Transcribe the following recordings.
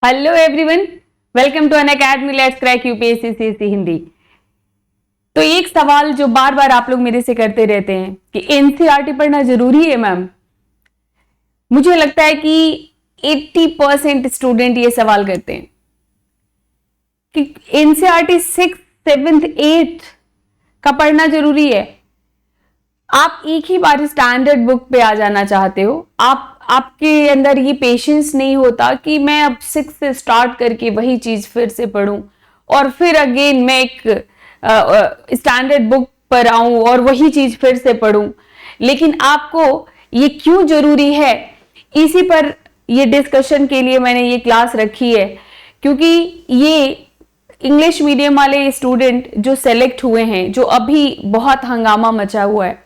Hello everyone, welcome to Unacademy let's crack UPSC CSE Hindi. तो एक सवाल जो बार बार आप लोग मेरे से करते रहते हैं कि एनसीईआरटी पढ़ना जरूरी है मैम। मुझे लगता है कि 80% स्टूडेंट ये सवाल करते हैं कि एनसीईआरटी 6th, 7th, 8th का पढ़ना जरूरी है। आप एक ही बार स्टैंडर्ड बुक पे आ जाना चाहते हो। आपके अंदर ये पेशेंस नहीं होता कि मैं अब 6 से स्टार्ट करके वही चीज फिर से पढूं और फिर अगेन मैं एक स्टैंडर्ड बुक पर आऊं और वही चीज फिर से पढूं। लेकिन आपको ये क्यों जरूरी है, इसी पर ये डिस्कशन के लिए मैंने ये क्लास रखी है, क्योंकि ये इंग्लिश मीडियम वाले स्टूडेंट जो सेलेक्ट हुए हैं, जो अभी बहुत हंगामा मचा हुआ है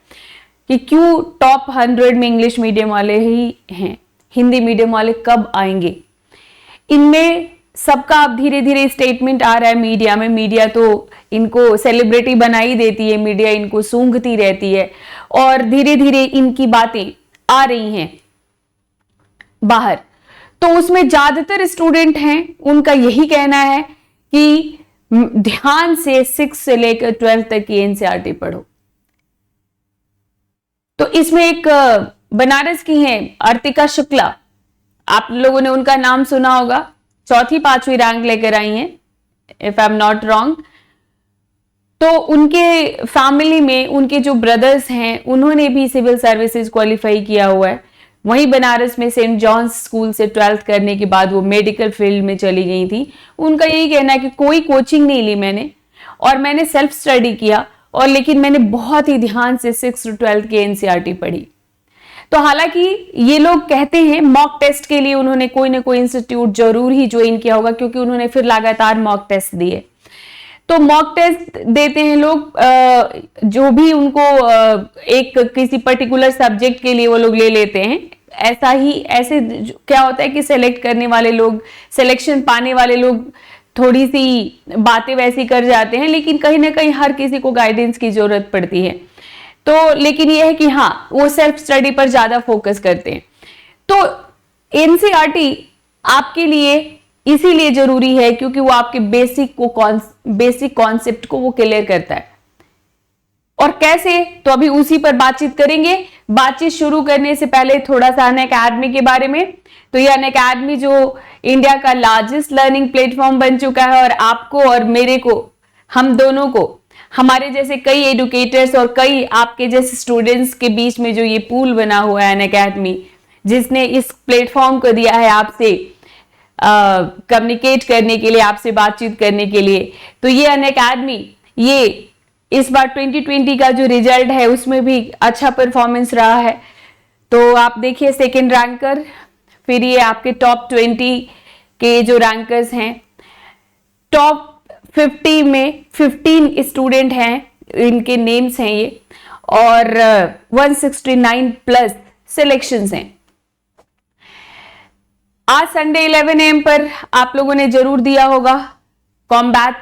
कि क्यों टॉप 100 में इंग्लिश मीडियम वाले ही हैं, हिंदी मीडियम वाले कब आएंगे। इनमें सबका अब धीरे धीरे स्टेटमेंट आ रहा है मीडिया में। मीडिया तो इनको सेलिब्रिटी बना ही देती है, मीडिया इनको सूंघती रहती है और धीरे धीरे इनकी बातें आ रही हैं बाहर। तो उसमें ज्यादातर स्टूडेंट हैं, उनका यही कहना है कि ध्यान से 6 से लेकर 12 तक की एनसीईआरटी पढ़ो। तो इसमें एक बनारस की हैं अर्तिका शुक्ला, आप लोगों ने उनका नाम सुना होगा, 4th 5वीं रैंक लेकर आई हैं if I am not wrong. तो उनके फैमिली में उनके जो ब्रदर्स हैं उन्होंने भी सिविल सर्विसेज क्वालिफाई किया हुआ है। वहीं बनारस में सेंट जॉन्स स्कूल से 12th करने के बाद वो मेडिकल फील्ड में चली गई थी। उनका यही कहना है कि कोई कोचिंग नहीं ली मैंने और मैंने सेल्फ स्टडी किया, और लेकिन मैंने बहुत ही ध्यान से 6 to 12 की एनसीईआरटी पढ़ी। तो हालांकि ये लोग कहते हैं मॉक टेस्ट के लिए उन्होंने कोई ना कोई इंस्टीट्यूट जरूर ही ज्वाइन किया होगा, क्योंकि उन्होंने फिर लगातार मॉक टेस्ट दिए। तो मॉक टेस्ट देते हैं लोग, जो भी उनको एक किसी पर्टिकुलर सब्जेक्ट के लिए वो लोग ले लेते हैं। ऐसे क्या होता है कि सेलेक्ट करने वाले लोग, सिलेक्शन पाने वाले लोग थोड़ी सी बातें वैसी कर जाते हैं, लेकिन कहीं ना कहीं हर किसी को गाइडेंस की जरूरत पड़ती है। तो लेकिन यह है कि हाँ, वो सेल्फ स्टडी पर ज्यादा फोकस करते हैं। तो एनसीईआरटी आपके लिए इसीलिए जरूरी है क्योंकि वो आपके बेसिक कॉन्सेप्ट को वो क्लियर करता है। और कैसे, तो अभी उसी पर बातचीत करेंगे। बातचीत शुरू करने से पहले थोड़ा सा अनअकैडमी के बारे में। तो ये अनअकैडमी जो इंडिया का लार्जेस्ट लर्निंग प्लेटफॉर्म बन चुका है, और आपको और मेरे को, हम दोनों को, हमारे जैसे कई एडुकेटर्स और कई आपके जैसे स्टूडेंट्स के बीच में जो ये पूल बना हुआ है अनअकैडमी, जिसने इस प्लेटफॉर्म को दिया है आपसे कम्युनिकेट करने के लिए, आपसे बातचीत करने के लिए। तो ये अनअकैडमी, ये इस बार 2020 का जो रिजल्ट है उसमें भी अच्छा परफॉर्मेंस रहा है। तो आप देखिए 2nd रैंकर, फिर ये आपके टॉप 20 के जो रैंकर्स हैं, टॉप 50 में 15 स्टूडेंट हैं, इनके नेम्स हैं ये, और 169 प्लस सिलेक्शंस हैं। आज संडे 11 AM पर आप लोगों ने जरूर दिया होगा कॉम्बैट,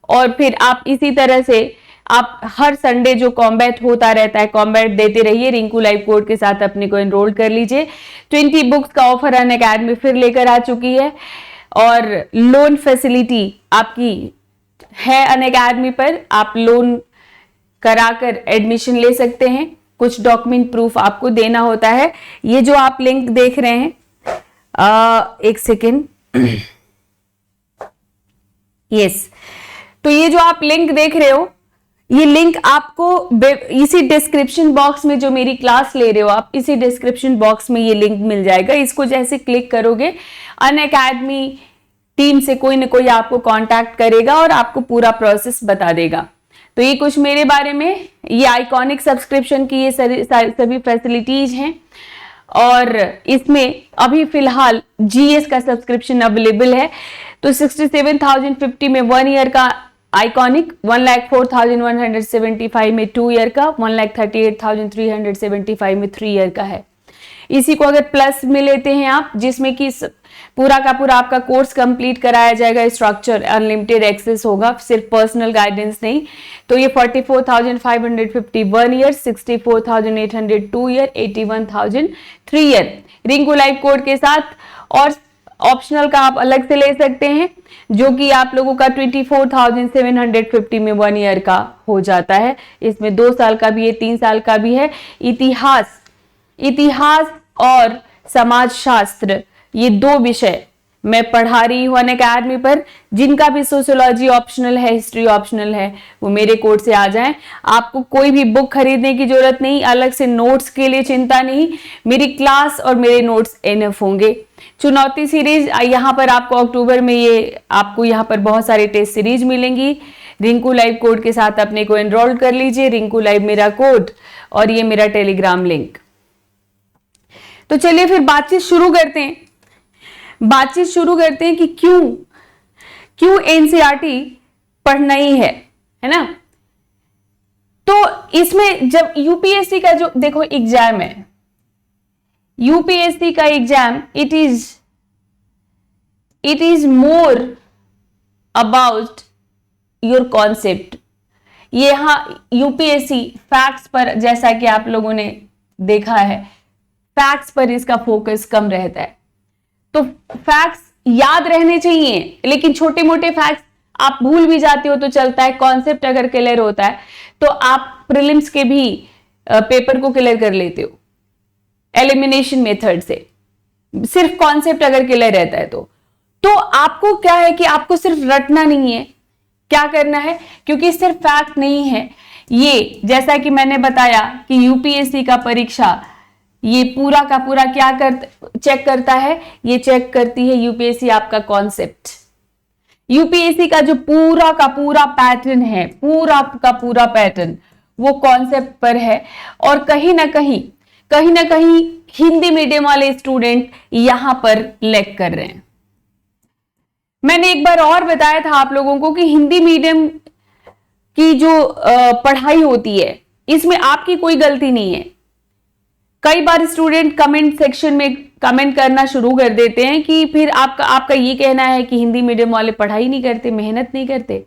और फिर आप इसी तरह से आप हर संडे जो कॉम्बैट होता रहता है, कॉम्बैट देते रहिए। रिंकू लाइव कोड के साथ अपने को एनरोल कर लीजिए। 20 बुक्स का ऑफर अनअकैडमी फिर लेकर आ चुकी है, और लोन फैसिलिटी आपकी है अनअकैडमी पर। आप लोन कराकर एडमिशन ले सकते हैं। कुछ डॉक्यूमेंट प्रूफ आपको देना होता है। ये जो आप लिंक देख रहे हैं, एक सेकेंड, यस, तो ये जो आप लिंक देख रहे हो, ये लिंक आपको इसी डिस्क्रिप्शन बॉक्स में, जो मेरी क्लास ले रहे हो आप, इसी डिस्क्रिप्शन बॉक्स में ये लिंक मिल जाएगा। इसको जैसे क्लिक करोगे, अनअकैडमी टीम से कोई ना कोई आपको कांटेक्ट करेगा और आपको पूरा प्रोसेस बता देगा। तो ये कुछ मेरे बारे में, ये आइकॉनिक सब्सक्रिप्शन की ये सभी फैसिलिटीज हैं, और इसमें अभी फिलहाल जीएस का सब्सक्रिप्शन अवेलेबल है। तो 67,050 में 1 ईयर का आइकॉनिक, 1,04,175 में 2 ईयर का, 1,38,375 में 3 ईयर का है। इसी को अगर प्लस में लेते हैं आप, जिसमें कि पूरा का पूरा आपका कोर्स कंप्लीट कराया जाएगा, स्ट्रक्चर अनलिमिटेड एक्सेस होगा, सिर्फ पर्सनल गाइडेंस नहीं, तो ये 44,550 1 year, 64,800 2 year, 81,000 3 year, Rinku live code के साथ। और ऑप्शनल का आप अलग से ले सकते हैं, जो कि आप लोगों का 24,750 में 1 ईयर का हो जाता है। इसमें 2 साल का भी है, 3 साल का भी है। इतिहास और समाज शास्त्र, ये 2 विषय मैं पढ़ा रही हूँ अनअकैडमी पर। जिनका भी सोशियोलॉजी ऑप्शनल है, हिस्ट्री ऑप्शनल है, वो मेरे कोर्स से आ जाएं। आपको कोई भी बुक खरीदने की जरूरत नहीं, अलग से नोट्स के लिए चिंता नहीं, मेरी क्लास और मेरे नोट्स इनफ होंगे। चुनौती सीरीज यहाँ पर आपको अक्टूबर में ये आपको यहाँ पर बहुत सारे टेस्ट सीरीज मिलेंगी। रिंकू लाइव कोड के साथ अपने को एनरोल कर लीजिए। रिंकू लाइव मेरा कोड और ये मेरा टेलीग्राम लिंक। तो चलिए फिर बातचीत शुरू करते हैं कि क्यों एनसीईआरटी पढ़ना ही है ना। तो इसमें जब यूपीएससी का जो देखो एग्जाम है, यूपीएससी का exam, it is more about your concept. ये यहाँ यूपीएससी फैक्ट्स पर, जैसा कि आप लोगों ने देखा है, फैक्ट्स पर इसका फोकस कम रहता है। तो फैक्ट्स याद रहने चाहिए, लेकिन छोटे मोटे फैक्ट्स आप भूल भी जाते हो तो चलता है। कॉन्सेप्ट अगर क्लियर होता है तो आप प्रीलिम्स के भी पेपर को क्लियर कर लेते हो एलिमिनेशन मेथड से, सिर्फ कॉन्सेप्ट अगर क्लियर रहता है तो आपको क्या है कि आपको सिर्फ रटना नहीं है, क्या करना है, क्योंकि सिर्फ फैक्ट नहीं है ये। जैसा कि मैंने बताया कि यूपीएससी का परीक्षा ये पूरा का पूरा क्या चेक करता है, ये चेक करती है यूपीएससी आपका कॉन्सेप्ट। यूपीएससी का जो पूरा का पूरा पैटर्न है, पूरा का पूरा पैटर्न वो कॉन्सेप्ट पर है। और कहीं ना कहीं हिंदी मीडियम वाले स्टूडेंट यहां पर लैग कर रहे हैं। मैंने एक बार और बताया था आप लोगों को कि हिंदी मीडियम की जो पढ़ाई होती है, इसमें आपकी कोई गलती नहीं है। कई बार स्टूडेंट कमेंट सेक्शन में कमेंट करना शुरू कर देते हैं कि फिर आपका ये कहना है कि हिंदी मीडियम वाले पढ़ाई नहीं करते, मेहनत नहीं करते।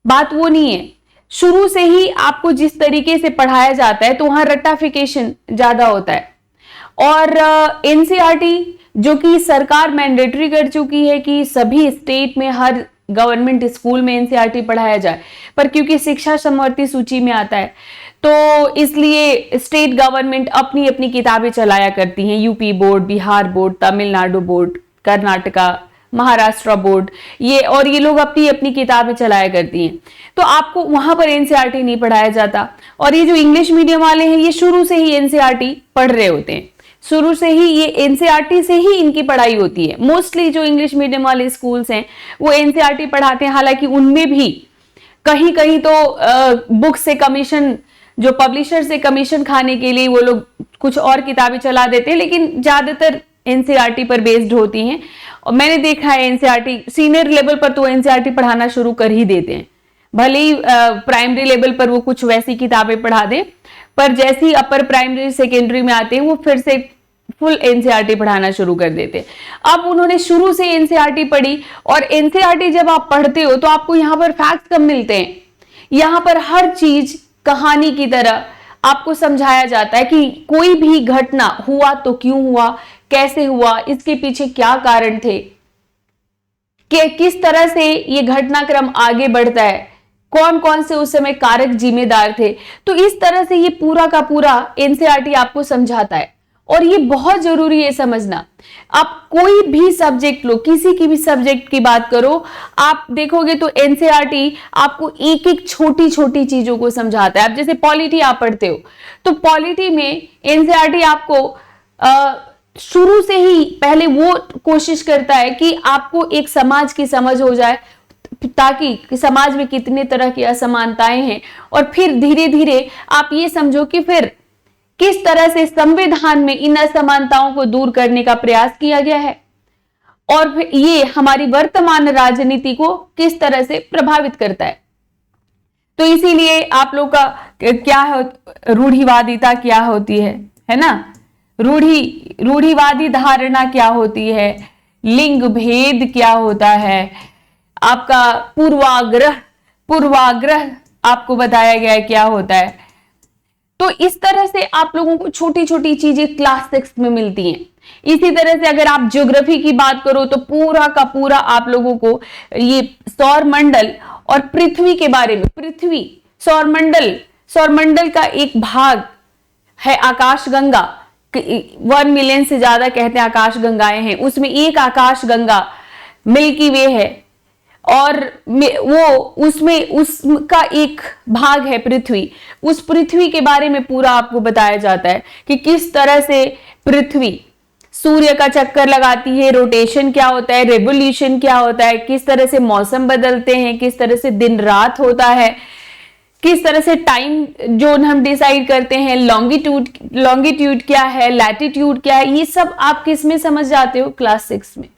बात वो नहीं है। शुरू से ही आपको जिस तरीके से पढ़ाया जाता है तो वहां रट्टाफिकेशन ज्यादा होता है। और एनसीईआरटी जो कि सरकार मैंडेटरी कर चुकी है कि सभी स्टेट में हर गवर्नमेंट स्कूल में एनसीईआरटी पढ़ाया जाए, पर क्योंकि शिक्षा समवर्ती सूची में आता है तो इसलिए स्टेट गवर्नमेंट अपनी अपनी किताबें चलाया करती हैं। UP board, Bihar board, Tamil Nadu board, Karnataka, Maharashtra board, ये लोग अपनी अपनी किताबें चलाया करती हैं। तो आपको वहां पर एनसीईआरटी नहीं पढ़ाया जाता। और ये जो इंग्लिश मीडियम वाले हैं ये शुरू से ही एनसीईआरटी पढ़ रहे होते हैं, शुरू से ही ये एनसीईआरटी से ही इनकी पढ़ाई होती है। मोस्टली जो इंग्लिश मीडियम वाले स्कूल्स हैं वो एनसीईआरटी पढ़ाते हैं। हालांकि उनमें भी कहीं कहीं तो बुक से कमीशन, जो पब्लिशर से कमीशन खाने के लिए वो लोग कुछ और किताबें चला देते हैं, लेकिन ज्यादातर एनसीईआरटी पर बेस्ड होती हैं। और मैंने देखा है एनसीईआरटी सीनियर लेवल पर तो एनसीईआरटी पढ़ाना शुरू कर ही देते हैं, भले ही प्राइमरी लेवल पर वो कुछ वैसी किताबें पढ़ा दें, पर जैसे ही अपर प्राइमरी सेकेंडरी में आते हैं वो फिर से फुल एनसीईआरटी पढ़ाना शुरू कर देते हैं। अब उन्होंने शुरू से एनसीईआरटी पढ़ी, और एनसीईआरटी जब आप पढ़ते हो तो आपको यहाँ पर फैक्ट्स कम मिलते हैं। यहाँ पर हर चीज कहानी की तरह आपको समझाया जाता है कि कोई भी घटना हुआ तो क्यों हुआ, कैसे हुआ, इसके पीछे क्या कारण थे, कि किस तरह से ये घटनाक्रम आगे बढ़ता है, कौन कौन से उस समय कारक जिम्मेदार थे। तो इस तरह से ये पूरा का पूरा एनसीईआरटी आपको समझाता है। और ये बहुत जरूरी है समझना। आप कोई भी सब्जेक्ट लो, किसी की भी सब्जेक्ट की बात करो, आप देखोगे तो एनसीईआरटी आपको एक एक छोटी छोटी चीजों को समझाता है। आप जैसे पॉलिटी आप पढ़ते हो तो पॉलिटी में एनसीईआरटी आपको शुरू से ही पहले वो कोशिश करता है कि आपको एक समाज की समझ हो जाए, ताकि समाज में कितने तरह की असमानताएं हैं, और फिर धीरे धीरे आप ये समझो कि फिर किस तरह से संविधान में इन असमानताओं को दूर करने का प्रयास किया गया है, और फिर ये हमारी वर्तमान राजनीति को किस तरह से प्रभावित करता है। तो इसीलिए आप लोग का क्या है, रूढ़िवादिता क्या होती है ना, रूढ़िवादी धारणा क्या होती है, लिंग भेद क्या होता है, आपका पूर्वाग्रह आपको बताया गया है क्या होता है। तो इस तरह से आप लोगों को छोटी छोटी चीजें क्लास 6 में मिलती हैं। इसी तरह से अगर आप ज्योग्राफी की बात करो तो पूरा का पूरा आप लोगों को ये सौर मंडल और पृथ्वी के बारे में, पृथ्वी सौर मंडल का एक भाग है आकाश गंगा, 1 मिलियन से ज्यादा कहते हैं आकाश गंगाएं हैं, उसमें एक आकाश गंगा मिल्की वे है और वो उसका एक भाग है पृथ्वी। उस पृथ्वी के बारे में पूरा आपको बताया जाता है कि किस तरह से पृथ्वी सूर्य का चक्कर लगाती है, रोटेशन क्या होता है, रेवोल्यूशन क्या होता है, किस तरह से मौसम बदलते हैं, किस तरह से दिन रात होता है, किस तरह से टाइम जोन हम डिसाइड करते हैं, लॉन्गिट्यूड क्या है, लैटिट्यूड क्या है, ये सब आप किस में समझ जाते हो? क्लास 6 में।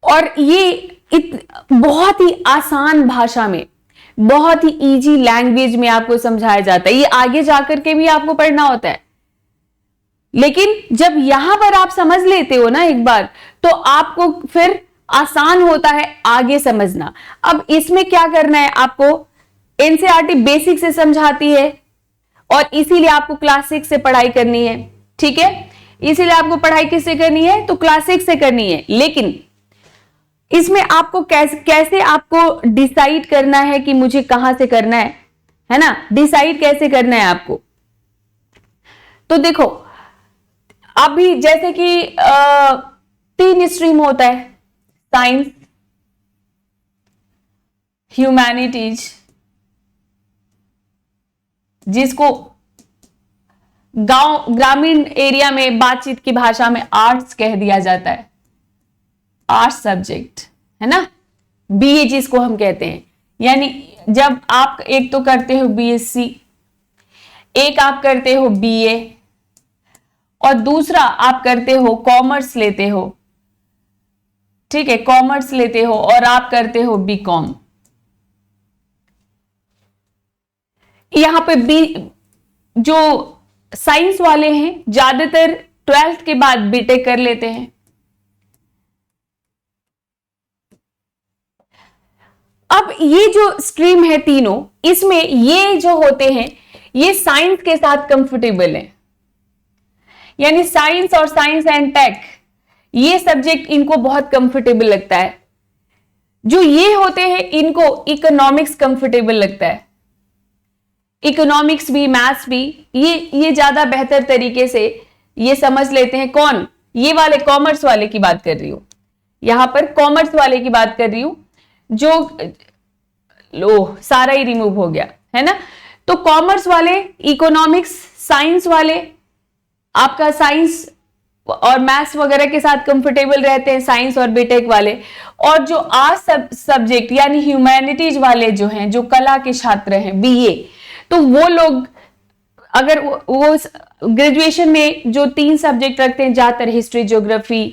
और ये बहुत ही आसान भाषा में, बहुत ही इजी लैंग्वेज में आपको समझाया जाता है। ये आगे जाकर के भी आपको पढ़ना होता है, लेकिन जब यहां पर आप समझ लेते हो ना एक बार, तो आपको फिर आसान होता है आगे समझना। अब इसमें क्या करना है आपको, एनसीईआरटी बेसिक से समझाती है और इसीलिए आपको क्लास 6 से पढ़ाई करनी है, ठीक है? इसीलिए आपको पढ़ाई किससे करनी है? तो क्लास 6 से करनी है। लेकिन इसमें आपको कैसे आपको डिसाइड करना है कि मुझे कहां से करना है ना? डिसाइड कैसे करना है आपको? तो देखो, अभी जैसे कि 3 स्ट्रीम होता है, साइंस, ह्यूमैनिटीज, जिसको ग्रामीण एरिया में बातचीत की भाषा में आर्ट्स कह दिया जाता है, आर्ट्स सब्जेक्ट, है ना? बीए जिसको हम कहते हैं। यानी जब आप एक तो करते हो बीएससी, एक आप करते हो बीए और दूसरा आप करते हो कॉमर्स लेते हो, ठीक है? कॉमर्स लेते हो और आप करते हो बीकॉम। यहां पे जो साइंस वाले हैं ज्यादातर 12th के बाद बीटेक कर लेते हैं। अब ये जो स्ट्रीम है तीनों, इसमें ये जो होते हैं ये साइंस के साथ कंफर्टेबल है, यानी साइंस और साइंस एंड टेक ये सब्जेक्ट इनको बहुत कंफर्टेबल लगता है। जो ये होते हैं इनको इकोनॉमिक्स कंफर्टेबल लगता है, इकोनॉमिक्स भी मैथ्स भी ये ज्यादा बेहतर तरीके से ये समझ लेते हैं। कौन? ये वाले कॉमर्स वाले की बात कर रही हूं, यहां पर कॉमर्स वाले की बात कर रही हूं, जो लो सारा ही रिमूव हो गया है ना। तो कॉमर्स वाले, इकोनॉमिक्स, साइंस वाले आपका साइंस और मैथ्स वगैरह के साथ कंफर्टेबल रहते हैं, साइंस और बीटेक वाले। और जो आर्ट्स सब्जेक्ट यानी ह्यूमैनिटीज वाले जो हैं, जो कला के छात्र हैं, बीए, तो वो लोग अगर वो ग्रेजुएशन में जो 3 सब्जेक्ट रखते हैं, ज्यादातर हिस्ट्री, ज्योग्राफी,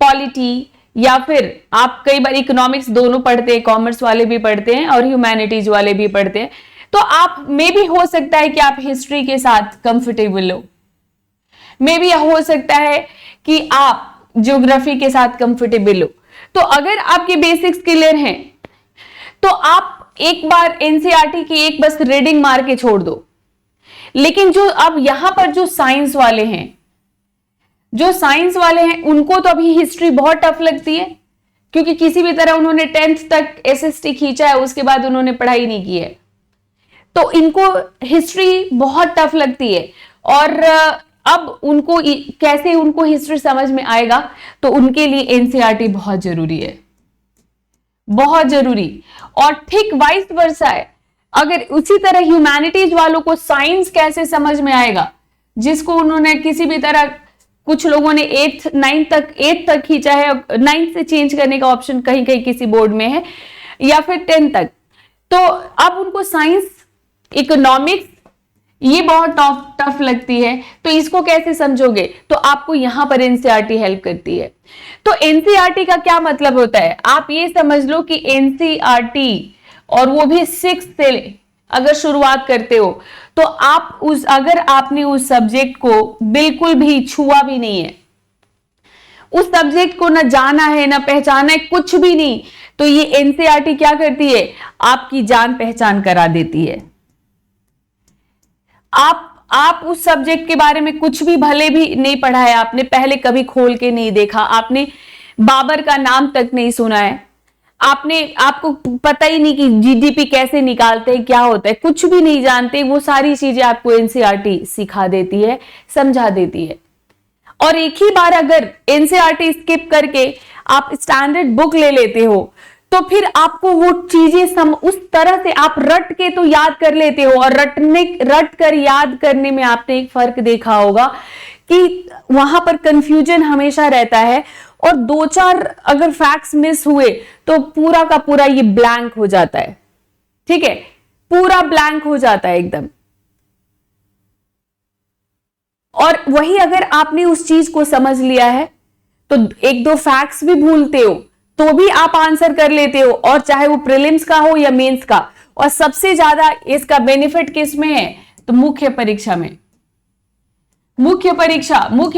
पॉलिटी, या फिर आप कई बार इकोनॉमिक्स दोनों पढ़ते हैं, कॉमर्स वाले भी पढ़ते हैं और ह्यूमैनिटीज वाले भी पढ़ते हैं, तो आप में भी हो सकता है कि आप हिस्ट्री के साथ कंफर्टेबल हो, में भी हो सकता है कि आप ज्योग्राफी के साथ कंफर्टेबल हो। तो अगर आपके बेसिक्स क्लियर हैं तो आप एक बार एनसीईआरटी की एक बस रीडिंग मार के छोड़ दो। लेकिन जो अब यहां पर जो साइंस वाले हैं, उनको तो अभी हिस्ट्री बहुत टफ लगती है, क्योंकि किसी भी तरह उन्होंने 10th तक एसएसटी खींचा है, उसके बाद उन्होंने पढ़ाई नहीं की है, तो इनको हिस्ट्री बहुत टफ लगती है। और अब उनको कैसे उनको हिस्ट्री समझ में आएगा, तो उनके लिए एनसीईआरटी बहुत जरूरी है, बहुत जरूरी। और ठीक वाइस वर्सा है, अगर उसी तरह ह्यूमैनिटीज वालों को साइंस कैसे समझ में आएगा, जिसको उन्होंने किसी भी तरह, कुछ लोगों ने 8th 9th तक खींचा है, 9th से चेंज करने का ऑप्शन कहीं कहीं किसी बोर्ड में है, या फिर 10th तक, तो अब उनको साइंस, इकोनॉमिक्स ये बहुत टफ लगती है, तो इसको कैसे समझोगे? तो आपको यहां पर एनसीईआरटी हेल्प करती है। तो एनसीईआरटी का क्या मतलब होता है, आप ये समझ लो कि एनसीईआरटी, और वो भी 6 से अगर शुरुआत करते हो, तो आप अगर आपने उस सब्जेक्ट को बिल्कुल भी छुआ भी नहीं है, उस सब्जेक्ट को ना जाना है ना पहचाना है, कुछ भी नहीं, तो ये एनसीईआरटी क्या करती है, आपकी जान पहचान करा देती है। आप आप उस सब्जेक्ट के बारे में कुछ भी भले भी नहीं पढ़ा है, आपने पहले कभी खोल के नहीं देखा, आपने बाबर का नाम तक नहीं सुना है, आपको पता ही नहीं कि जीडीपी कैसे निकालते हैं, क्या होता है, कुछ भी नहीं जानते, वो सारी चीजें आपको एनसीईआरटी सिखा देती है, समझा देती है। और एक ही बार अगर एनसीईआरटी स्किप करके आप स्टैंडर्ड बुक ले लेते हो तो फिर आपको वो चीजें उस तरह से आप रट के तो याद कर लेते हो, और रट कर याद करने में आपने एक फर्क देखा होगा कि वहां पर कंफ्यूजन हमेशा रहता है, और 2-4 अगर फैक्ट्स मिस हुए तो पूरा का पूरा ये ब्लैंक हो जाता है। ठीक है, पूरा ब्लैंक हो जाता है एकदम। और वही अगर आपने उस चीज को समझ लिया है तो 1-2 फैक्ट्स भी भूलते हो तो भी आप आंसर कर लेते हो, और चाहे वो प्रीलिम्स का हो या मेंस का। और सबसे ज्यादा इसका बेनिफिट किस में है, तो मुख्य परीक्षा में। मुख्य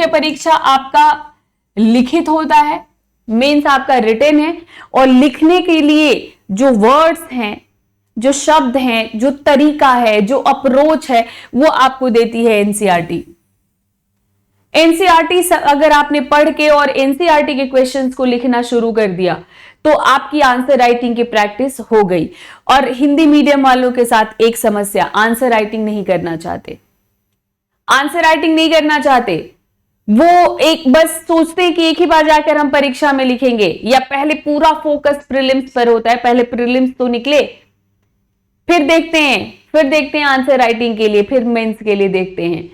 परीक्षा आपका लिखित होता है, मेंस आपका रिटन है, और लिखने के लिए जो वर्ड्स हैं, जो शब्द हैं, जो तरीका है, जो अप्रोच है, वो आपको देती है एनसीईआरटी। एनसीईआरटी अगर आपने पढ़ के और एनसीईआरटी के क्वेश्चंस को लिखना शुरू कर दिया तो आपकी आंसर राइटिंग की प्रैक्टिस हो गई। और हिंदी मीडियम वालों के साथ एक समस्या, आंसर राइटिंग नहीं करना चाहते। वो एक बस सोचते हैं कि एक ही बार जाकर हम परीक्षा में लिखेंगे, या पहले पूरा फोकस प्रीलिम्स पर होता है, पहले प्रीलिम्स तो निकले, फिर देखते हैं आंसर राइटिंग के लिए, फिर मेंस के लिए देखते हैं।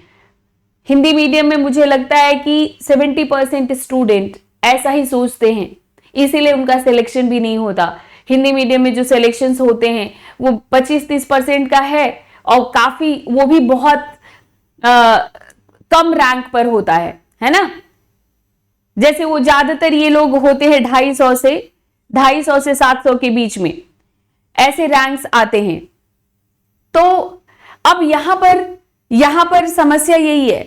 हिंदी मीडियम में मुझे लगता है कि 70% स्टूडेंट ऐसा ही सोचते हैं, इसीलिए उनका सिलेक्शन भी नहीं होता। हिंदी मीडियम में जो सिलेक्शंस होते हैं वो 25-30% का है, और काफी वो भी बहुत कम रैंक पर होता है ना। जैसे वो ज्यादातर ये लोग होते हैं 250 से 700 के बीच में, ऐसे रैंक्स आते हैं। तो अब यहां पर समस्या यही है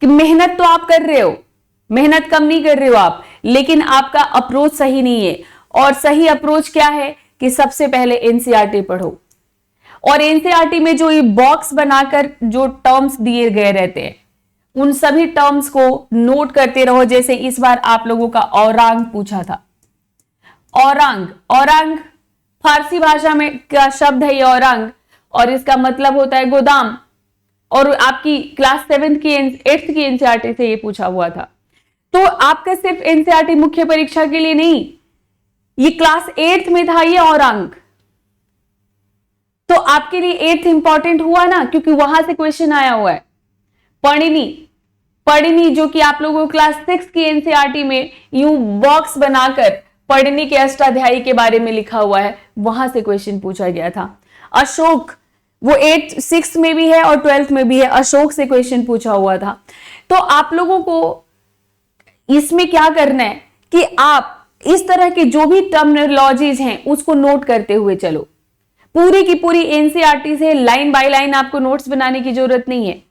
कि मेहनत तो आप कर रहे हो, मेहनत कम नहीं कर रहे हो आप, लेकिन आपका अप्रोच सही नहीं है। और सही अप्रोच क्या है कि सबसे पहले एनसीईआरटी पढ़ो, और एनसीईआरटी में जो ये बॉक्स बनाकर जो टर्म्स दिए गए रहते हैं उन सभी टर्म्स को नोट करते रहो। जैसे इस बार आप लोगों का औरांग पूछा था। औरांग फारसी भाषा में क्या शब्द है ये औरांग, और इसका मतलब होता है गोदाम। और आपकी क्लास 8th की एनसीईआरटी से ये पूछा हुआ था। तो आपका सिर्फ एनसीईआरटी मुख्य परीक्षा के लिए नहीं, ये क्लास 8th में था ये औरांग, तो आपके लिए 8th इंपॉर्टेंट हुआ ना, क्योंकि वहां से क्वेश्चन आया हुआ है। पढ़नी जो कि आप लोगों को क्लास 6 की एनसीईआरटी में यूं बॉक्स बनाकर पढ़नी के अष्टाध्यायी के बारे में लिखा हुआ है, वहां से क्वेश्चन पूछा गया था। अशोक वो 6th में भी है और 12th में भी है, अशोक से क्वेश्चन पूछा हुआ था। तो आप लोगों को इसमें क्या करना है कि आप इस तरह के जो भी टर्मिनोलॉजीज हैं उसको नोट करते हुए चलो। पूरी की पूरी एनसीईआरटी से लाइन बाय लाइन आपको नोट्स बनाने की जरूरत नहीं है।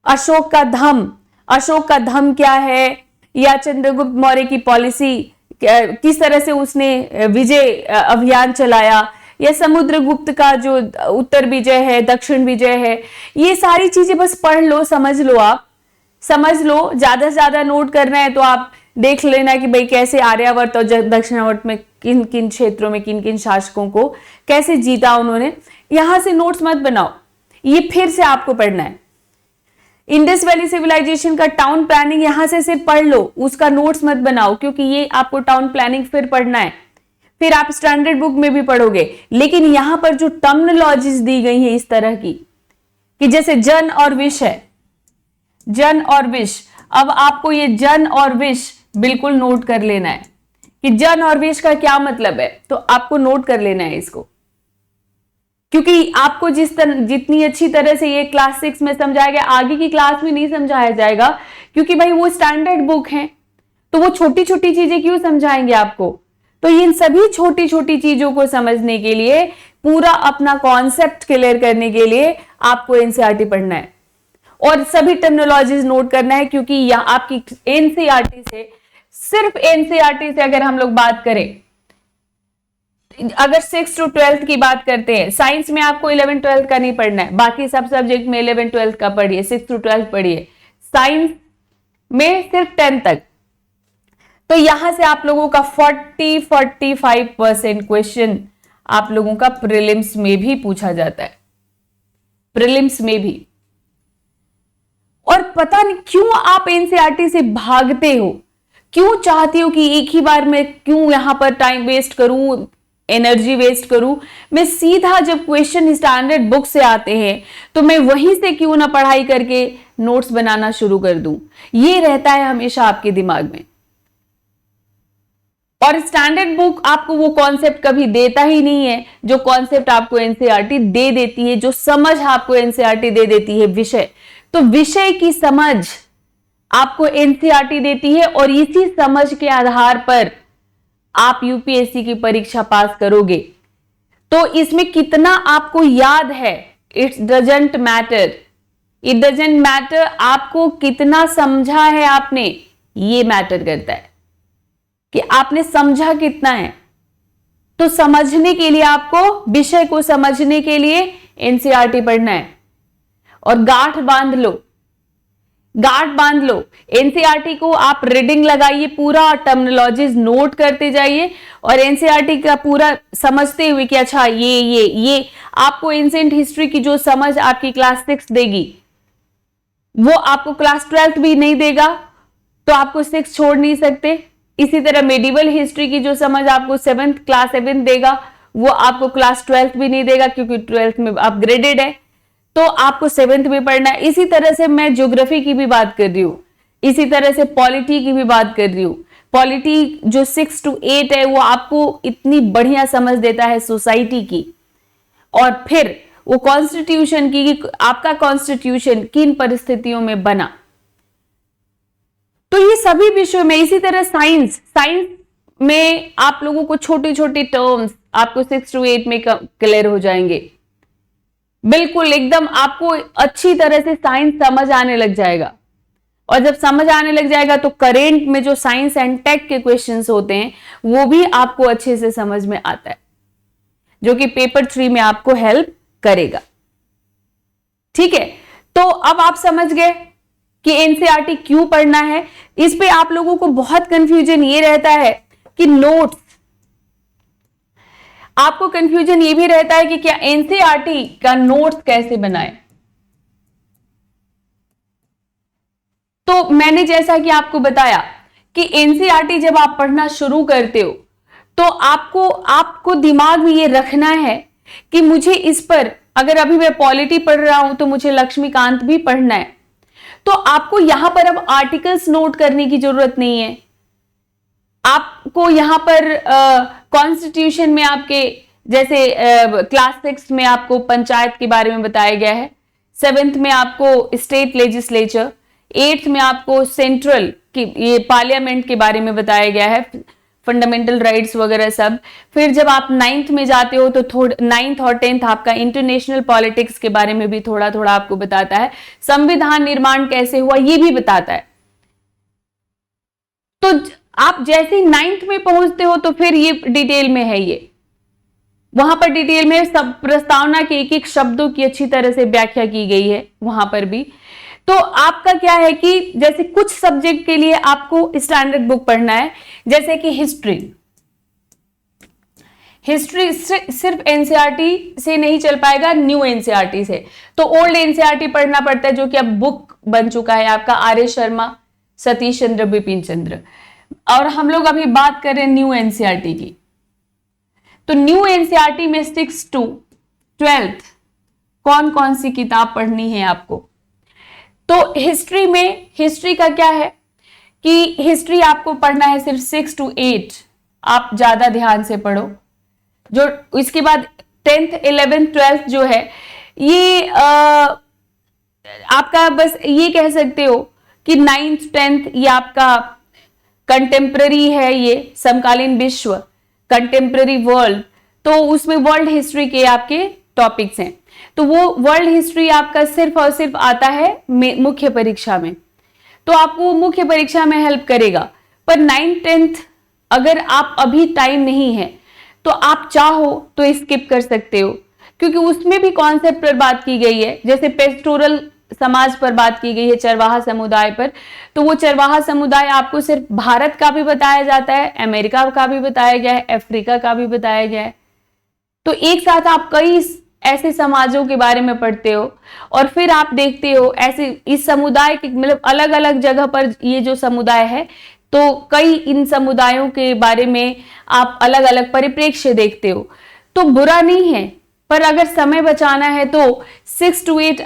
अशोक का धम क्या है, या चंद्रगुप्त मौर्य की पॉलिसी किस तरह से उसने विजय अभियान चलाया, या समुद्रगुप्त का जो उत्तर विजय है, दक्षिण विजय है, ये सारी चीजें बस पढ़ लो, समझ लो। ज्यादा से ज्यादा नोट करना है तो आप देख लेना कि भाई कैसे आर्यावर्त और दक्षिणावर्त में किन किन क्षेत्रों में किन किन शासकों को कैसे जीता उन्होंने। यहां से नोट्स मत बनाओ, ये फिर से आपको पढ़ना है। इंडस वैली सिविलाइजेशन का टाउन प्लानिंग यहां से सिर्फ पढ़ लो, उसका नोट्स मत बनाओ, क्योंकि ये आपको टाउन प्लानिंग फिर पढ़ना है, फिर आप स्टैंडर्ड बुक में भी पढ़ोगे। लेकिन यहां पर जो टर्मिनोलॉजीज दी गई है इस तरह की, कि जैसे जन और विष है, जन और विष, अब आपको ये जन और विष बिल्कुल नोट कर लेना है कि जन और विष का क्या मतलब है, तो आपको नोट कर लेना है इसको, क्योंकि आपको जितनी अच्छी तरह से ये क्लास 6 में समझाया गया, आगे की क्लास में नहीं समझाया जाएगा, क्योंकि भाई वो स्टैंडर्ड बुक है, तो वो छोटी छोटी चीजें क्यों समझाएंगे आपको। तो इन सभी छोटी छोटी चीजों को समझने के लिए, पूरा अपना कॉन्सेप्ट क्लियर करने के लिए आपको एनसीईआरटी पढ़ना है और सभी टर्मिनोलॉजीज नोट करना है, क्योंकि यह आपकी एनसीईआरटी से, सिर्फ एनसीईआरटी से अगर हम लोग बात करें अगर 6 to 12th की बात करते हैं, साइंस में आपको 11 12th का नहीं पढ़ना है, बाकी सब सब्जेक्ट में 11 12th का पढ़िए, 6 to 12th पढ़िए, साइंस में सिर्फ 10 तक। तो यहां से आप लोगों का 40-45% क्वेश्चन आप लोगों का प्रीलिम्स में भी पूछा जाता है, प्रीलिम्स में भी। और पता नहीं क्यों आप एनसीईआरटी से भागते हो, क्यों चाहती हो कि एक ही बार मैं क्यों यहां पर टाइम वेस्ट करूं, एनर्जी वेस्ट करूं। मैं सीधा जब क्वेश्चन स्टैंडर्ड बुक से आते हैं तो मैं वहीं से क्यों ना पढ़ाई करके नोट्स बनाना शुरू कर दूं। ये रहता है हमेशा आपके दिमाग में। और स्टैंडर्ड बुक आपको वो कॉन्सेप्ट कभी देता ही नहीं है जो कॉन्सेप्ट आपको एनसीईआरटी दे देती है, जो समझ आपको एनसीईआरटी दे देती है विषय। तो विषय की समझ आपको एनसीईआरटी देती है और इसी समझ के आधार पर आप यूपीएससी की परीक्षा पास करोगे। तो इसमें कितना आपको याद है, it's doesn't matter, it doesn't matter आपको कितना समझा है आपने, ये मैटर करता है कि आपने समझा कितना है। तो समझने के लिए आपको, विषय को समझने के लिए एनसीईआरटी पढ़ना है। और गांठ बांध लो, गांठ बांध लो। एनसीईआरटी को आप रीडिंग लगाइए, पूरा टर्मिनोलॉजीज नोट करते जाइए और एनसीईआरटी का पूरा समझते हुए कि अच्छा ये आपको एंशिएंट हिस्ट्री की जो समझ आपकी क्लास 6 देगी वो आपको क्लास 12th भी नहीं देगा, तो आपको 6 छोड़ नहीं सकते। इसी तरह मेडिवल हिस्ट्री की जो समझ आपको क्लास 7 देगा वो आपको क्लास 12th भी नहीं देगा, क्योंकि 12th में अपग्रेडेड है, तो आपको 7th में पढ़ना है। इसी तरह से मैं ज्योग्राफी की भी बात कर रही हूं, इसी तरह से पॉलिटी की भी बात कर रही हूं। पॉलिटी जो 6 to 8 है वो आपको इतनी बढ़िया समझ देता है सोसाइटी की, और फिर वो कॉन्स्टिट्यूशन की, आपका कॉन्स्टिट्यूशन किन परिस्थितियों में बना। तो ये सभी विषयों में, इसी तरह साइंस में आप लोगों को छोटी छोटी टर्म्स आपको 6 to 8 में क्लियर हो जाएंगे। बिल्कुल एकदम आपको अच्छी तरह से साइंस समझ आने लग जाएगा। और जब समझ आने लग जाएगा तो करेंट में जो साइंस एंड टेक के क्वेश्चंस होते हैं वो भी आपको अच्छे से समझ में आता है, जो कि पेपर 3 में आपको हेल्प करेगा। ठीक है, तो अब आप समझ गए कि एनसीईआरटी क्यों पढ़ना है। इस पे आप लोगों को बहुत कंफ्यूजन ये रहता है कि नोट्स, आपको कंफ्यूजन ये भी रहता है कि क्या एनसीईआरटी का नोट्स कैसे बनाएं। तो मैंने जैसा कि आपको बताया कि एनसीईआरटी जब आप पढ़ना शुरू करते हो तो आपको दिमाग में ये रखना है कि मुझे इस पर, अगर अभी मैं पॉलिटी पढ़ रहा हूं तो मुझे लक्ष्मीकांत भी पढ़ना है। तो आपको यहां पर अब आर्टिकल्स नोट करने की जरूरत नहीं है। आपको यहां पर कॉन्स्टिट्यूशन में आपके जैसे क्लास 6 में आपको पंचायत के बारे में बताया गया है, 7th में आपको स्टेट लेजिस्लेचर, 8th में आपको सेंट्रल की ये पार्लियामेंट के बारे में बताया गया है, फंडामेंटल राइट्स वगैरह सब। फिर जब आप 9th में जाते हो तो 9th और 10th आपका इंटरनेशनल पॉलिटिक्स के बारे में भी थोड़ा थोड़ा आपको बताता है, संविधान निर्माण कैसे हुआ ये भी बताता है। तो आप जैसे ही 9th में पहुंचते हो तो फिर ये डिटेल में है, ये वहां पर डिटेल में सब प्रस्तावना के एक एक शब्दों की अच्छी तरह से व्याख्या की गई है वहां पर भी। तो आपका क्या है कि जैसे कुछ सब्जेक्ट के लिए आपको स्टैंडर्ड बुक पढ़ना है, जैसे कि हिस्ट्री सिर्फ एनसीईआरटी से नहीं चल पाएगा, न्यू एनसीईआरटी से। तो ओल्ड एनसीईआरटी पढ़ना पड़ता है जो कि अब बुक बन चुका है आपका आर एस शर्मा, सतीश चंद्र, बिपिन चंद्र। और हम लोग अभी बात करें न्यू एनसीईआरटी की। तो न्यू एनसीईआरटी में 6 to 12th कौन कौन सी किताब पढ़नी है आपको। तो हिस्ट्री में, हिस्ट्री का क्या है कि हिस्ट्री आपको पढ़ना है सिर्फ 6 to 8, आप ज्यादा ध्यान से पढ़ो। जो इसके बाद 10th 11th 12th जो है ये आपका बस ये कह सकते हो कि 9th 10th ये आपका कंटेम्प्ररी है, ये समकालीन विश्व, कंटेम्प्ररी वर्ल्ड। तो उसमें वर्ल्ड हिस्ट्री के आपके टॉपिक्स हैं। तो वो वर्ल्ड हिस्ट्री आपका सिर्फ और सिर्फ आता है मुख्य परीक्षा में, तो आपको मुख्य परीक्षा में हेल्प करेगा। पर 9th 10th अगर आप अभी टाइम नहीं है तो आप चाहो तो स्किप कर सकते हो, क्योंकि उसमें भी कॉन्सेप्ट पर बात की गई है, जैसे पेस्टोरल समाज पर बात की गई है, चरवाहा समुदाय पर। तो वो चरवाहा समुदाय आपको सिर्फ भारत का भी बताया जाता है, अमेरिका का भी बताया गया है, अफ्रीका का भी बताया गया है। तो एक साथ आप कई ऐसे समाजों के बारे में पढ़ते हो और फिर आप देखते हो ऐसे इस समुदाय के मतलब अलग अलग जगह पर ये जो समुदाय है, तो कई इन समुदायों के बारे में आप अलग अलग परिप्रेक्ष्य देखते हो। तो बुरा नहीं है, पर अगर समय बचाना है तो 6 to 8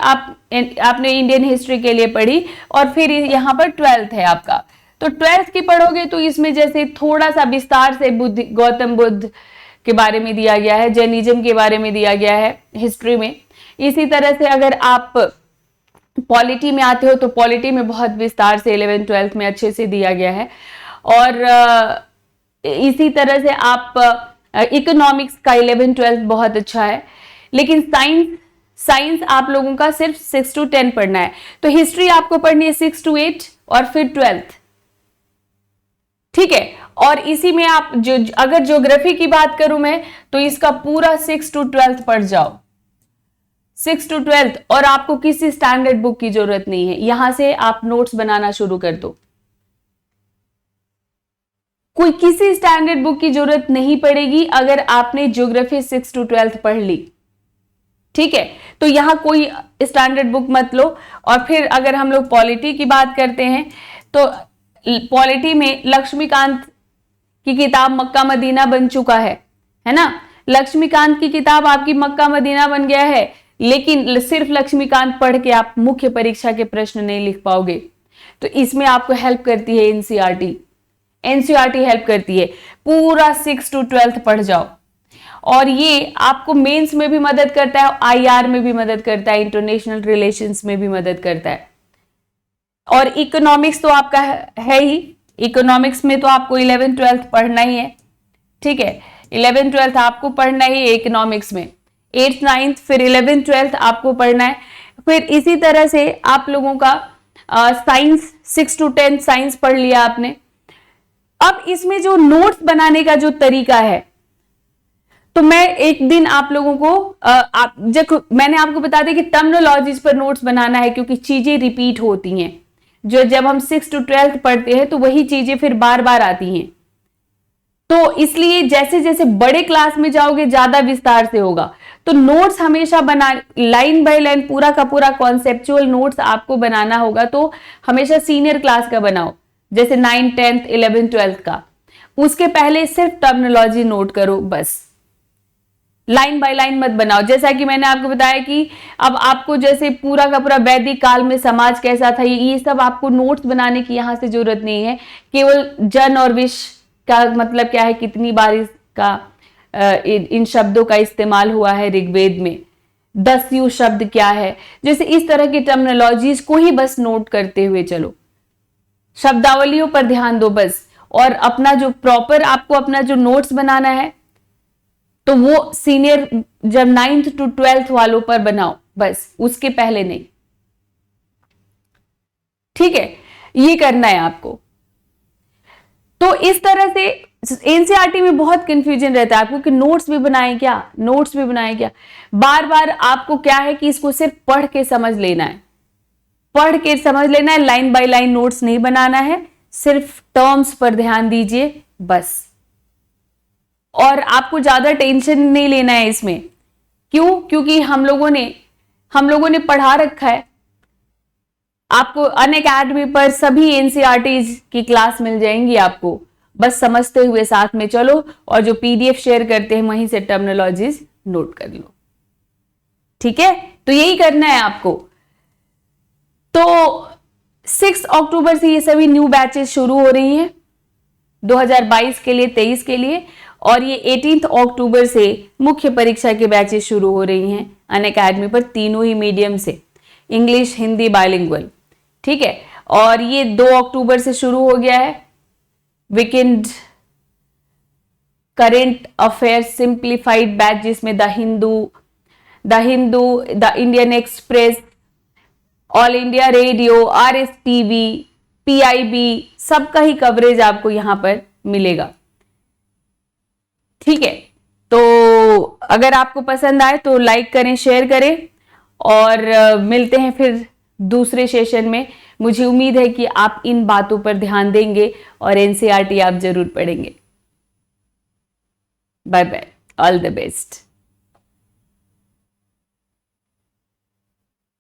आपने इंडियन हिस्ट्री के लिए पढ़ी और फिर यहाँ पर 12th है आपका। तो 12th की पढ़ोगे तो इसमें जैसे थोड़ा सा विस्तार से गौतम बुद्ध के बारे में दिया गया है, जैनिज्म के बारे में दिया गया है हिस्ट्री में। इसी तरह से अगर आप पॉलिटी में आते हो तो पॉलिटी में बहुत विस्तार से 11th 12th में अच्छे से दिया गया है। और इसी तरह से आप इकोनॉमिक्स का 11th 12th बहुत अच्छा है। लेकिन साइंस आप लोगों का सिर्फ 6 to 10 पढ़ना है। तो हिस्ट्री आपको पढ़नी है 6 to 8 और फिर 12th, ठीक है। और इसी में आप अगर ज्योग्राफी की बात करूं मैं तो इसका पूरा 6 to 12th पढ़ जाओ, 6 to 12th। और आपको किसी स्टैंडर्ड बुक की जरूरत नहीं है, यहां से आप नोट्स बनाना शुरू कर दो। कोई किसी स्टैंडर्ड बुक की जरूरत नहीं पड़ेगी अगर आपने ज्योग्राफी 6 to 12th पढ़ ली, ठीक है। तो यहां कोई स्टैंडर्ड बुक मत लो। और फिर अगर हम लोग पॉलिटी की बात करते हैं तो पॉलिटी में लक्ष्मीकांत की किताब मक्का मदीना बन चुका है ना। लक्ष्मीकांत की किताब आपकी मक्का मदीना बन गया है, लेकिन सिर्फ लक्ष्मीकांत पढ़ के आप मुख्य परीक्षा के प्रश्न नहीं लिख पाओगे। तो इसमें आपको हेल्प करती है एनसीईआरटी हेल्प करती है। पूरा 6 to 12th पढ़ जाओ और ये आपको मेंस में भी मदद करता है, आईआर में भी मदद करता है, इंटरनेशनल रिलेशंस में भी मदद करता है। और इकोनॉमिक्स तो आपका है ही, इकोनॉमिक्स में तो आपको 11th 12th पढ़ना ही है, ठीक है। 11th 12th आपको पढ़ना ही है इकोनॉमिक्स में, 8th 9th फिर 11th 12th आपको पढ़ना है। फिर इसी तरह से आप लोगों का साइंस 6 to 10 साइंस पढ़ लिया आपने। अब इसमें जो नोट्स बनाने का जो तरीका है, तो मैं एक दिन आप लोगों को मैंने आपको बता दिया कि टर्मिनोलॉजीज पर नोट्स बनाना है, क्योंकि चीजें रिपीट होती हैं। जो जब हम 6 to 12th पढ़ते हैं तो वही चीजें फिर बार बार आती हैं। तो इसलिए जैसे जैसे बड़े क्लास में जाओगे ज्यादा विस्तार से होगा। तो नोट्स हमेशा बना, लाइन बाय लाइन पूरा का पूरा कॉन्सेप्चुअल नोट्स आपको बनाना होगा। तो हमेशा सीनियर क्लास का बनाओ, जैसे 9th 10th 11th 12th का। उसके पहले सिर्फ टर्मिनोलॉजी नोट करो बस, लाइन बाय लाइन मत बनाओ। जैसा कि मैंने आपको बताया कि अब आपको जैसे पूरा का पूरा वैदिक काल में समाज कैसा था, ये सब आपको नोट्स बनाने की यहां से जरूरत नहीं है। केवल जन और विष का मतलब क्या है, कितनी बार इसका इन शब्दों का इस्तेमाल हुआ है ऋग्वेद में, 10 यु शब्द क्या है, जैसे इस तरह की टर्मिनोलॉजीज को ही बस नोट करते हुए चलो। शब्दावलियों पर ध्यान दो बस। और अपना जो प्रॉपर आपको अपना जो नोट्स बनाना है तो वो सीनियर जब 9th to 12th वालों पर बनाओ बस, उसके पहले नहीं, ठीक है। ये करना है आपको। तो इस तरह से एनसीईआरटी में बहुत कंफ्यूजन रहता है आपको कि नोट्स भी बनाएं क्या, नोट्स भी बनाएं क्या। बार बार आपको क्या है कि इसको सिर्फ पढ़ के समझ लेना है, पढ़ के समझ लेना है, लाइन बाय लाइन नोट्स नहीं बनाना है, सिर्फ टर्म्स पर ध्यान दीजिए बस। और आपको ज्यादा टेंशन नहीं लेना है इसमें। क्यों? क्योंकि हम लोगों ने पढ़ा रखा है। आपको अनअकैडमी पर सभी एनसीईआरटीज की क्लास मिल जाएंगी आपको, बस समझते हुए साथ में चलो और जो पीडीएफ शेयर करते हैं वहीं से टर्मिनोलॉजीज नोट कर लो, ठीक है। तो यही करना है आपको। तो 6 अक्टूबर से ये सभी न्यू बैचेस शुरू हो रही हैं 2022 के लिए, 23 के लिए। और ये 18 अक्टूबर से मुख्य परीक्षा के बैचेस शुरू हो रही हैं अनअकैडमी पर, तीनों ही मीडियम से, इंग्लिश हिंदी बाइलिंगुअल, ठीक है। और ये 2 अक्टूबर से शुरू हो गया है weekend current affair simplified batch, जिसमें the Hindu, the Indian Express, All India Radio, RSTV, PIB, सबका ही कवरेज आपको यहां पर मिलेगा, ठीक है। तो अगर आपको पसंद आए तो लाइक करें, शेयर करें, और मिलते हैं फिर दूसरे सेशन में। मुझे उम्मीद है कि आप इन बातों पर ध्यान देंगे और एनसीईआरटी आप जरूर पढ़ेंगे। Bye bye, all the best.